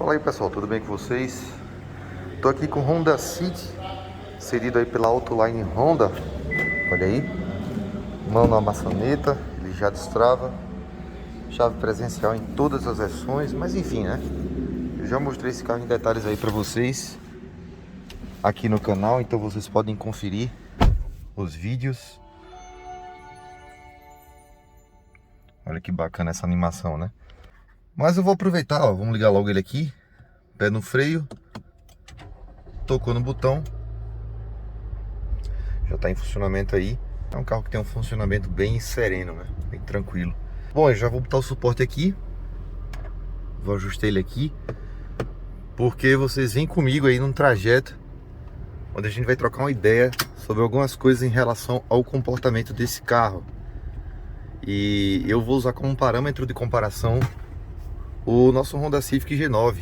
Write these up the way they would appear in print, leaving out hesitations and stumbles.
Fala aí pessoal, tudo bem com vocês? Tô aqui com o Honda City, cedido aí pela Autoline Honda. Olha aí, mão na maçaneta, ele já destrava, chave presencial em todas as versões, mas enfim, né? Eu já mostrei esse carro em detalhes aí pra vocês aqui no canal, então vocês podem conferir os vídeos. Olha que bacana essa animação, né? Mas eu vou aproveitar, ó, vamos ligar logo ele aqui. Pé no freio, tocou no botão, já está em funcionamento aí. É um carro que tem um funcionamento bem sereno, né? Bem tranquilo. Bom, eu já vou botar o suporte aqui, vou ajustar ele aqui, porque vocês vêm comigo aí num trajeto onde a gente vai trocar uma ideia sobre algumas coisas em relação ao comportamento desse carro. E eu vou usar como parâmetro de comparação o nosso Honda Civic G9.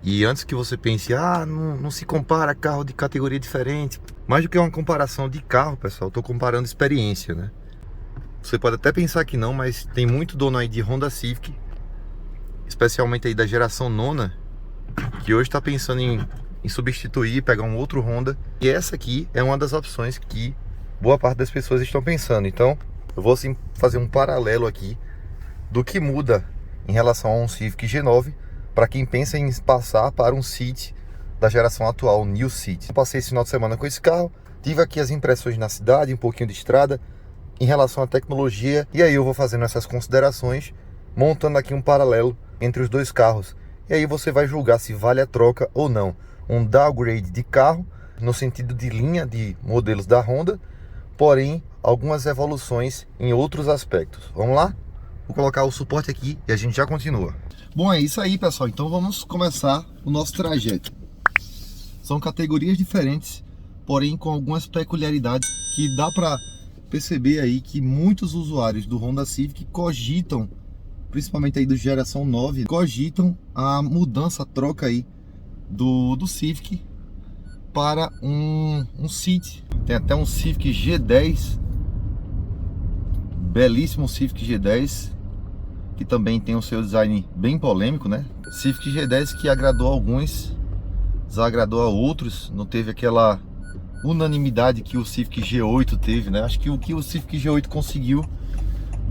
E antes que você pense, não se compara carro de categoria diferente. Mais do que uma comparação de carro, pessoal, eu tô comparando experiência, né? Você pode até pensar que não, mas tem muito dono aí de Honda Civic, especialmente aí da geração nona, que hoje está pensando em substituir, pegar um outro Honda. E essa aqui é uma das opções que boa parte das pessoas estão pensando. Então, eu vou assim fazer um paralelo aqui do que muda em relação a um Civic G9 para quem pensa em passar para um City da geração atual, New City. Eu passei esse final de semana com esse carro, tive aqui as impressões na cidade, um pouquinho de estrada, em relação à tecnologia, e aí eu vou fazendo essas considerações, montando aqui um paralelo entre os dois carros. E aí você vai julgar se vale a troca ou não. Um downgrade de carro, no sentido de linha de modelos da Honda, porém algumas evoluções em outros aspectos. Vamos lá? Vou colocar o suporte aqui e a gente já continua. Bom, é isso aí, pessoal. Então vamos começar o nosso trajeto. São categorias diferentes, porém com algumas peculiaridades que dá para perceber aí que muitos usuários do Honda Civic cogitam, principalmente aí do geração 9, cogitam a mudança, a troca aí do Civic para um City. Tem até um Civic G10, belíssimo Civic G10, que também tem o seu design bem polêmico, né? Civic G10 que agradou a alguns, desagradou a outros, não teve aquela unanimidade que o Civic G8 teve, né? Acho que o que o Civic G8 conseguiu,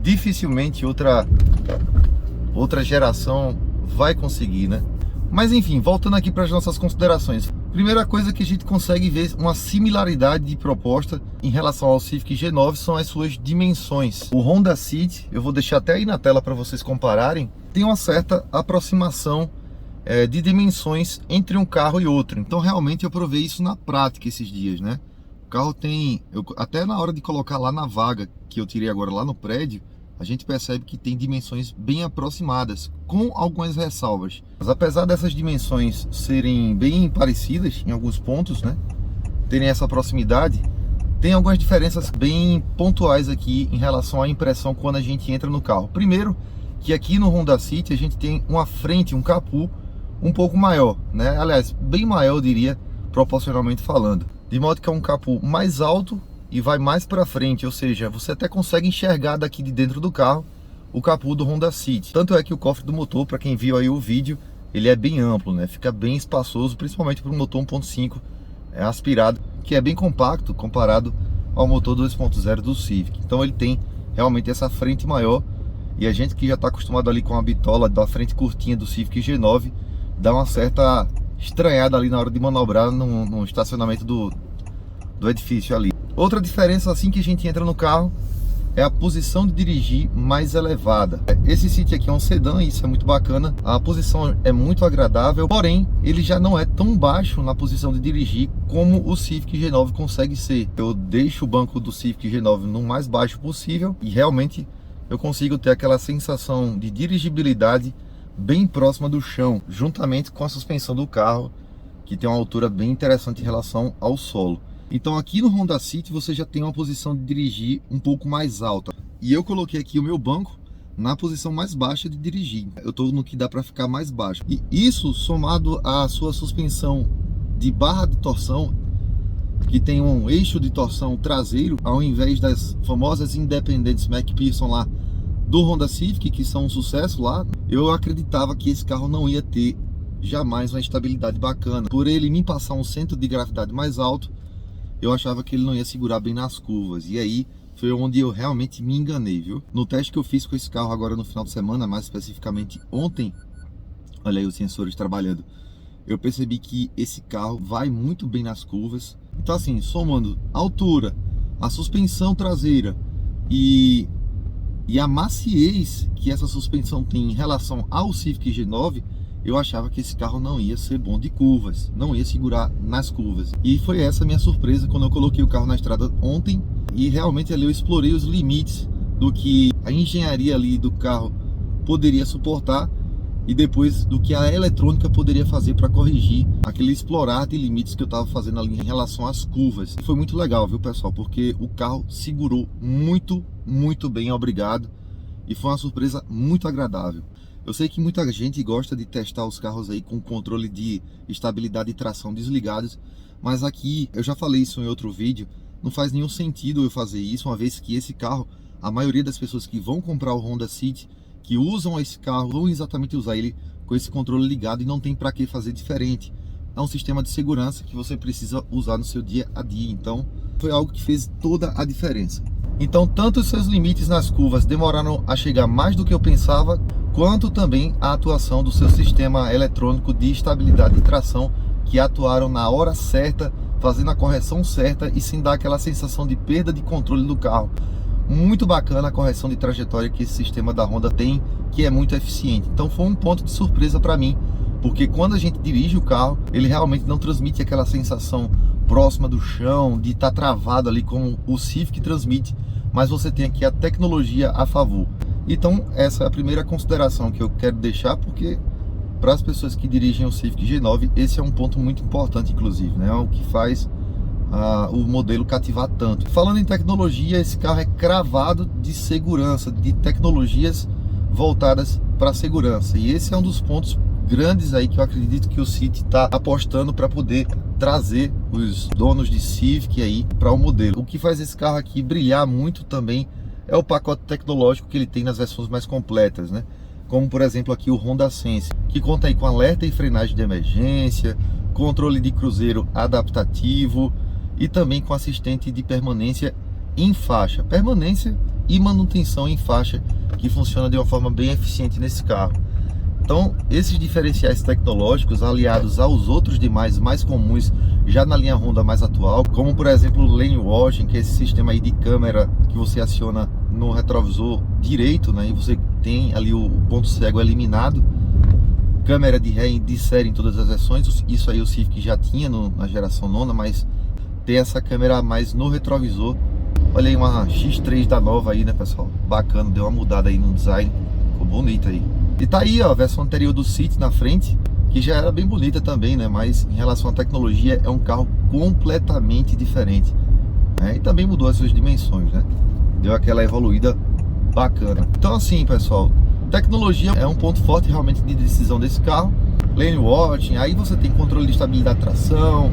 dificilmente outra geração vai conseguir, né? Mas enfim, voltando aqui para as nossas considerações. Primeira coisa que a gente consegue ver uma similaridade de proposta em relação ao Civic G9 são as suas dimensões. O Honda City, eu vou deixar até aí na tela para vocês compararem, tem uma certa aproximação de dimensões entre um carro e outro. Então realmente eu provei isso na prática esses dias, né? O carro tem, até na hora de colocar lá na vaga que eu tirei agora lá no prédio, a gente percebe que tem dimensões bem aproximadas, com algumas ressalvas. Mas apesar dessas dimensões serem bem parecidas em alguns pontos, né, terem essa proximidade, tem algumas diferenças bem pontuais aqui em relação à impressão quando a gente entra no carro. Primeiro, que aqui no Honda City a gente tem uma frente, um capô um pouco maior, né? Aliás, bem maior, eu diria, proporcionalmente falando. De modo que é um capô mais alto e vai mais para frente, ou seja, você até consegue enxergar daqui de dentro do carro o capô do Honda City. Tanto é que o cofre do motor, para quem viu aí o vídeo, ele é bem amplo, né? Fica bem espaçoso, principalmente para um motor 1.5 aspirado, que é bem compacto comparado ao motor 2.0 do Civic. Então ele tem realmente essa frente maior, e a gente que já está acostumado ali com a bitola da frente curtinha do Civic G9, dá uma certa estranhada ali na hora de manobrar no estacionamento do edifício ali. Outra diferença assim que a gente entra no carro é a posição de dirigir mais elevada. Esse City aqui é um sedã, isso é muito bacana, a posição é muito agradável, porém ele já não é tão baixo na posição de dirigir como o Civic G9 consegue ser. Eu deixo o banco do Civic G9 no mais baixo possível e realmente eu consigo ter aquela sensação de dirigibilidade bem próxima do chão, juntamente com a suspensão do carro, que tem uma altura bem interessante em relação ao solo. Então aqui no Honda City você já tem uma posição de dirigir um pouco mais alta. E eu coloquei aqui o meu banco na posição mais baixa de dirigir. Eu estou no que dá para ficar mais baixo. E isso somado à sua suspensão de barra de torção, que tem um eixo de torção traseiro, ao invés das famosas independentes McPherson lá do Honda Civic, que são um sucesso lá, eu acreditava que esse carro não ia ter jamais uma estabilidade bacana. Por ele me passar um centro de gravidade mais alto, eu achava que ele não ia segurar bem nas curvas. E aí foi onde eu realmente me enganei, viu? No teste que eu fiz com esse carro agora no final de semana, mais especificamente ontem, olha aí os sensores trabalhando, eu percebi que esse carro vai muito bem nas curvas. Então assim, somando a altura, a suspensão traseira e a maciez que essa suspensão tem em relação ao Civic G9, eu achava que esse carro não ia ser bom de curvas, não ia segurar nas curvas. E foi essa a minha surpresa quando eu coloquei o carro na estrada ontem, e realmente ali eu explorei os limites do que a engenharia ali do carro poderia suportar e depois do que a eletrônica poderia fazer para corrigir aquele explorar de limites que eu estava fazendo ali em relação às curvas. Foi muito legal, viu, pessoal? Porque o carro segurou muito bem, obrigado. E foi uma surpresa muito agradável. Eu sei que muita gente gosta de testar os carros aí com controle de estabilidade e tração desligados, mas aqui, eu já falei isso em outro vídeo, não faz nenhum sentido eu fazer isso, uma vez que esse carro, a maioria das pessoas que vão comprar o Honda City, que usam esse carro, vão exatamente usar ele com esse controle ligado e não tem para que fazer diferente. É um sistema de segurança que você precisa usar no seu dia a dia, então foi algo que fez toda a diferença. Então, tanto os seus limites nas curvas demoraram a chegar mais do que eu pensava, quanto também a atuação do seu sistema eletrônico de estabilidade e tração, que atuaram na hora certa, fazendo a correção certa e sem dar aquela sensação de perda de controle do carro. Muito bacana a correção de trajetória que esse sistema da Honda tem, que é muito eficiente. Então foi um ponto de surpresa para mim, porque quando a gente dirige o carro, ele realmente não transmite aquela sensação próxima do chão, de estar travado ali como o Civic transmite, mas você tem aqui a tecnologia a favor. Então essa é a primeira consideração que eu quero deixar, porque para as pessoas que dirigem o Civic G9, esse é um ponto muito importante, inclusive, né? O que faz o modelo cativar tanto. Falando em tecnologia, esse carro é cravado de segurança, de tecnologias voltadas para a segurança, e esse é um dos pontos grandes aí que eu acredito que o City está apostando para poder trazer os donos de Civic aí para o modelo. O que faz esse carro aqui brilhar muito também é o pacote tecnológico que ele tem nas versões mais completas, né? Como por exemplo aqui o Honda Sense, que conta aí com alerta e frenagem de emergência, controle de cruzeiro adaptativo e também com assistente de permanência em faixa, permanência e manutenção em faixa, que funciona de uma forma bem eficiente nesse carro. Então, esses diferenciais tecnológicos, aliados aos outros demais mais comuns já na linha Honda mais atual, como por exemplo o Lane Watching, que é esse sistema aí de câmera que você aciona no retrovisor direito, né, e você tem ali o ponto cego eliminado, câmera de ré de série em todas as versões. Isso aí o Civic já tinha na geração nona, mas tem essa câmera a mais no retrovisor. Olha aí uma X3 da nova aí, né, pessoal? Bacana, deu uma mudada aí no design, ficou bonita aí. E tá aí, ó, a versão anterior do City na frente, que já era bem bonita também, né? Mas em relação à tecnologia, é um carro completamente diferente, né? E também mudou as suas dimensões, né? Deu aquela evoluída bacana. Então assim, pessoal, tecnologia é um ponto forte realmente de decisão desse carro. Lane Watching, aí você tem controle de estabilidade de tração,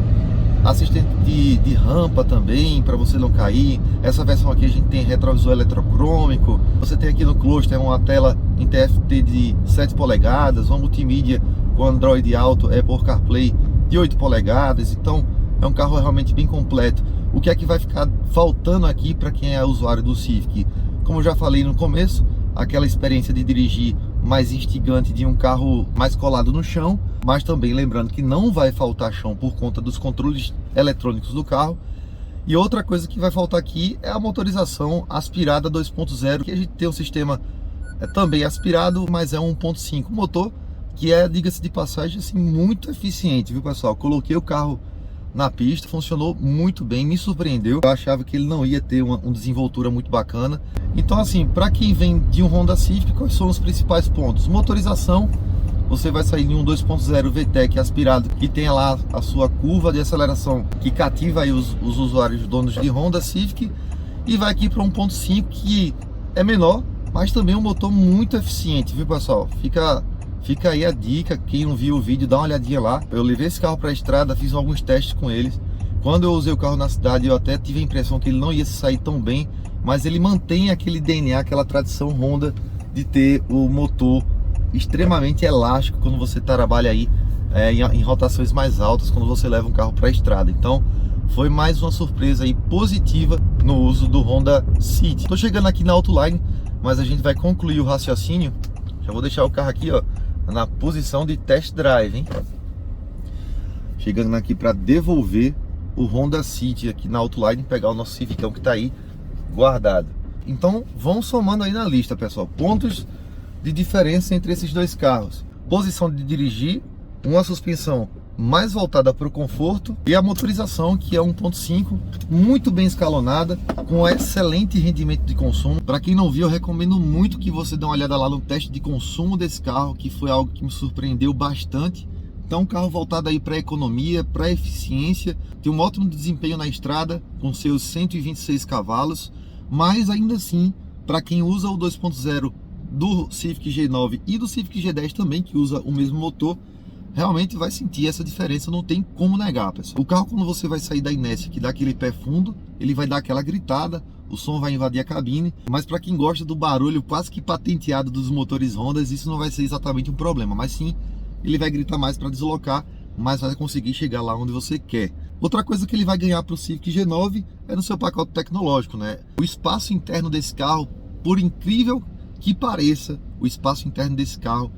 assistente de rampa também, para você não cair. Essa versão aqui a gente tem retrovisor eletrocrômico. Você tem aqui no cluster uma tela em TFT de 7 polegadas, uma multimídia com Android Auto, Apple CarPlay de 8 polegadas. Então é um carro realmente bem completo. O que é que vai ficar faltando aqui para quem é usuário do Civic? Como eu já falei no começo, aquela experiência de dirigir mais instigante de um carro mais colado no chão, mas também lembrando que não vai faltar chão por conta dos controles eletrônicos do carro. E outra coisa que vai faltar aqui é a motorização aspirada 2.0, que a gente tem um sistema também aspirado, mas é 1.5 motor, que é, diga-se de passagem, assim, muito eficiente, viu, pessoal? Coloquei o carro na pista, funcionou muito bem, me surpreendeu. Eu achava que ele não ia ter uma desenvoltura muito bacana. Então assim, para quem vem de um Honda Civic, quais são os principais pontos? Motorização, você vai sair em um 2.0 VTEC aspirado, que tem lá a sua curva de aceleração, que cativa aí os usuários donos de Honda Civic, e vai aqui para 1.5, que é menor, mas também um motor muito eficiente, viu, pessoal? Fica aí a dica, quem não viu o vídeo, dá uma olhadinha lá. Eu levei esse carro para a estrada, fiz alguns testes com eles. Quando eu usei o carro na cidade, eu até tive a impressão que ele não ia sair tão bem, mas ele mantém aquele DNA, aquela tradição Honda de ter o motor extremamente elástico quando você trabalha aí em rotações mais altas, quando você leva um carro para a estrada. Então foi mais uma surpresa aí positiva no uso do Honda City. Tô chegando aqui na Autoline, mas a gente vai concluir o raciocínio. Já vou deixar o carro aqui, ó, na posição de test drive, hein? Chegando aqui para devolver o Honda City aqui na Autoline, pegar o nosso Civicão que tá aí guardado. Então vão somando aí na lista, pessoal, pontos de diferença entre esses dois carros. Posição de dirigir, uma suspensão mais voltada para o conforto e a motorização, que é 1.5, muito bem escalonada, com excelente rendimento de consumo. Para quem não viu, eu recomendo muito que você dê uma olhada lá no teste de consumo desse carro, que foi algo que me surpreendeu bastante. Então, um carro voltado aí para economia, para eficiência, tem um ótimo desempenho na estrada, com seus 126 cavalos, mas ainda assim, para quem usa o 2.0 do Civic G9 e do Civic G10 também, que usa o mesmo motor, realmente vai sentir essa diferença, não tem como negar, pessoal. O carro, quando você vai sair da inércia, que dá aquele pé fundo, ele vai dar aquela gritada, o som vai invadir a cabine, mas para quem gosta do barulho quase que patenteado dos motores Honda, isso não vai ser exatamente um problema, mas sim, ele vai gritar mais para deslocar, mas vai conseguir chegar lá onde você quer. Outra coisa que ele vai ganhar para o Civic G9 é no seu pacote tecnológico, né? O espaço interno desse carro, por incrível que pareça, o espaço interno desse carro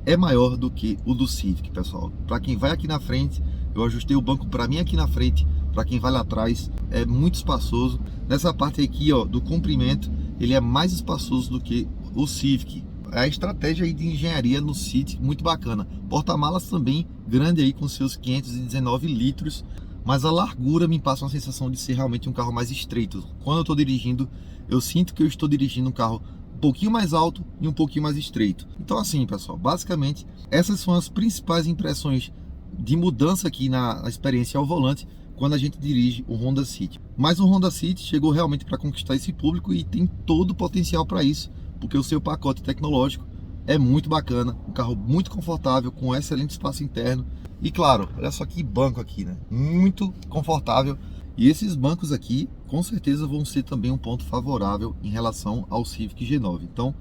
é maior do que o do Civic, pessoal. Para quem vai aqui na frente, eu ajustei o banco para mim aqui na frente, para quem vai lá atrás, é muito espaçoso. Nessa parte aqui, ó, do comprimento, ele é mais espaçoso do que o Civic. A estratégia aí de engenharia no City, muito bacana. Porta-malas também grande aí com seus 519 litros, mas a largura me passa uma sensação de ser realmente um carro mais estreito. Quando eu estou dirigindo, eu sinto que eu estou dirigindo um carro um pouquinho mais alto e um pouquinho mais estreito. Então assim, pessoal, basicamente essas são as principais impressões de mudança aqui na experiência ao volante quando a gente dirige o Honda City. Mas o Honda City chegou realmente para conquistar esse público e tem todo o potencial para isso, porque o seu pacote tecnológico é muito bacana, um carro muito confortável, com excelente espaço interno. E claro, olha só que banco aqui, né? Muito confortável. E esses bancos aqui, com certeza, vão ser também um ponto favorável em relação ao Civic G9. Então,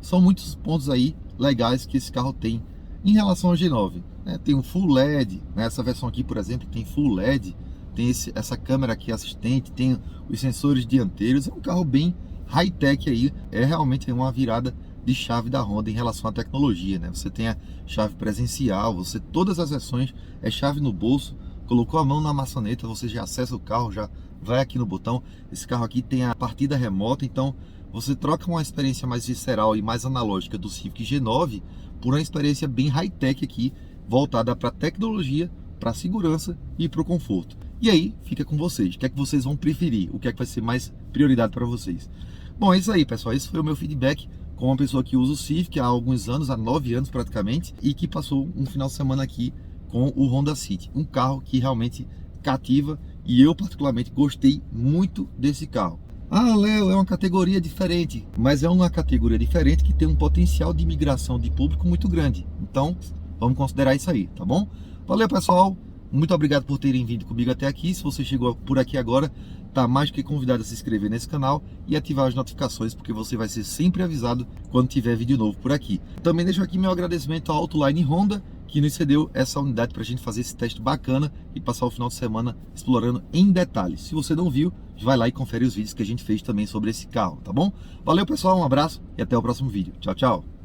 são muitos pontos aí legais que esse carro tem em relação ao G9. Né? Tem um Full LED, né? Essa versão aqui, por exemplo, tem Full LED, tem essa câmera aqui assistente, tem os sensores dianteiros. É um carro bem high-tech aí, é realmente uma virada de chave da Honda em relação à tecnologia, né? Você tem a chave presencial, todas as versões é chave no bolso, colocou a mão na maçaneta, você já acessa o carro, já vai aqui no botão. Esse carro aqui tem a partida remota, então você troca uma experiência mais visceral e mais analógica do Civic G9 por uma experiência bem high-tech aqui, voltada para tecnologia, para segurança e para o conforto. E aí, fica com vocês, o que é que vocês vão preferir, o que é que vai ser mais prioridade para vocês. Bom, é isso aí, pessoal, esse foi o meu feedback com uma pessoa que usa o Civic há alguns anos, há 9 anos praticamente, e que passou um final de semana aqui com o Honda City, um carro que realmente cativa, e eu particularmente gostei muito desse carro. Ah, Léo, é uma categoria diferente, mas é uma categoria diferente que tem um potencial de migração de público muito grande, então vamos considerar isso aí, tá bom? Valeu, pessoal, muito obrigado por terem vindo comigo até aqui. Se você chegou por aqui agora, tá mais do que convidado a se inscrever nesse canal e ativar as notificações, porque você vai ser sempre avisado quando tiver vídeo novo por aqui. Também deixo aqui meu agradecimento à Autoline Honda, que nos cedeu essa unidade para a gente fazer esse teste bacana e passar o final de semana explorando em detalhes. Se você não viu, vai lá e confere os vídeos que a gente fez também sobre esse carro, tá bom? Valeu, pessoal, um abraço e até o próximo vídeo. Tchau, tchau!